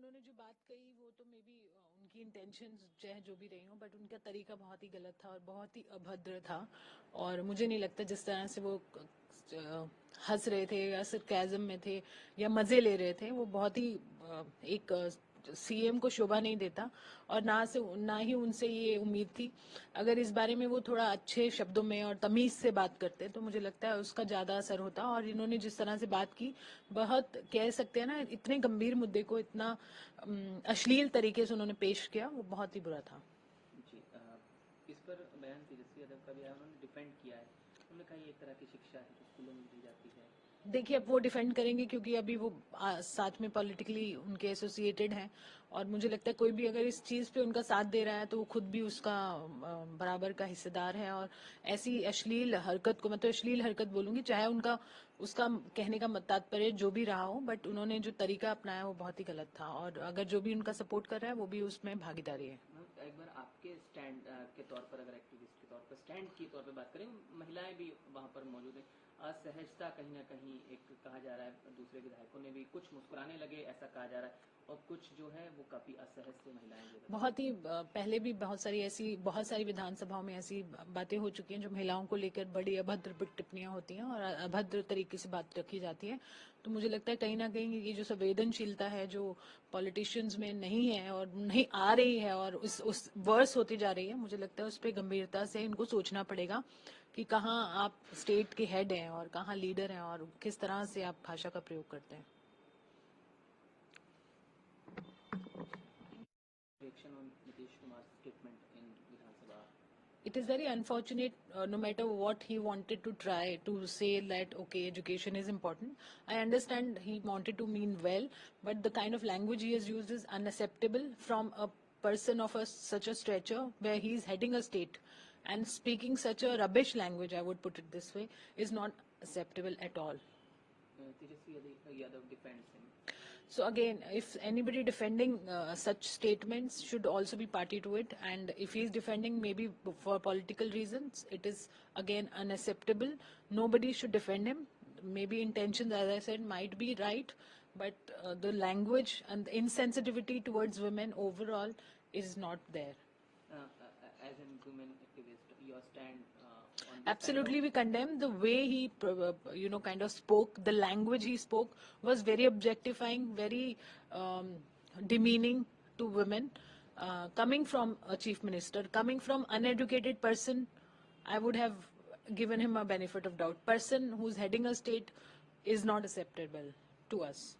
उन्होंने जो बात कही वो तो मे बी उनकी इंटेंशंस चाहे जो भी रही हो, बट उनका तरीका बहुत ही गलत था और बहुत ही अभद्र था। और मुझे नहीं लगता जिस तरह से वो हंस रहे थे या सरकाज़म में थे या मजे ले रहे थे, वो बहुत ही एक सीएम को शोभा नहीं देता। और ना ही उनसे ये उम्मीद थी। अगर इस बारे में वो थोड़ा अच्छे शब्दों में और तमीज से बात करते तो मुझे लगता है उसका ज्यादा असर होता। और इन्होंने जिस तरह से बात की, बहुत कह सकते हैं ना, इतने गंभीर मुद्दे को इतना अश्लील तरीके से उन्होंने पेश किया, वो बहुत ही बुरा था। जी, इस पर बयान तेजस्वी यादव का भी आया, उन्होंने डिफेंड किया है। उन्होंने कहा ये एक तरह की शिक्षा है जो स्कूलों में दी जाती है। देखिए, अब वो डिफेंड करेंगे क्योंकि अभी वो साथ में पॉलिटिकली उनके एसोसिएटेड हैं। और मुझे लगता है कोई भी अगर इस चीज पे उनका साथ दे रहा है तो वो खुद भी उसका बराबर का हिस्सेदार है। और ऐसी अश्लील हरकत को, मैं तो अश्लील हरकत बोलूंगी, चाहे उनका उसका कहने का तात्पर्य जो भी रहा हो, बट उन्होंने जो तरीका अपनाया वो बहुत ही गलत था। और अगर जो भी उनका सपोर्ट कर रहा है वो भी उसमें भागीदारी है। एक बार आपके स्टैंड के तौर पर, अगर एक्टिविस्ट के तौर पर, स्टैंड के तौर पर बात करें, महिलाएं भी वहां पर मौजूद हैं, असहजता कहीं ना कहीं एक कहा जा रहा है, दूसरे विधायकों ने भी कुछ मुस्कुराने लगे ऐसा कहा जा रहा है, और कुछ जो है वो काफी असहज थे महिलाएं जो। बहुत ही पहले भी बहुत सारी विधानसभाओं में ऐसी बातें हो चुकी हैं जो महिलाओं को लेकर बड़ी अभद्र टिप्पणियां होती हैं और अभद्र तरीके से बात रखी जाती है। तो मुझे लगता है कहीं ना कहीं ये जो संवेदनशीलता है जो पॉलिटिशियंस में नहीं है और नहीं आ रही है और उस वर्स होती जा रही है, मुझे लगता है उस पर गंभीरता से इनको सोचना पड़ेगा कि कहाँ आप स्टेट के हेड हैं और कहाँ लीडर हैं और किस तरह से आप भाषा का प्रयोग करते हैं। Reaction on Nitish Kumar's statement in Vidhan Sabha. It is very unfortunate, no matter what he wanted to try to say that, okay, education is important. I understand he wanted to mean well, but the kind of language he has used is unacceptable from a person of such a stature where he is heading a state. And speaking such a rubbish language, I would put it this way, is not acceptable at all. Tejasvi Yadav defends him. So again, if anybody defending such statements should also be party to it, and if he is defending maybe for political reasons, it is again unacceptable. Nobody should defend him. Maybe intentions, as I said, might be right, but the language and the insensitivity towards women overall is not there. As a women activist, your stand on this Absolutely, we condemn the way he, kind of spoke. The language he spoke was very objectifying, very demeaning to women. Coming from a chief minister, coming from uneducated person, I would have given him a benefit of doubt. Person who's heading a state is not acceptable to us.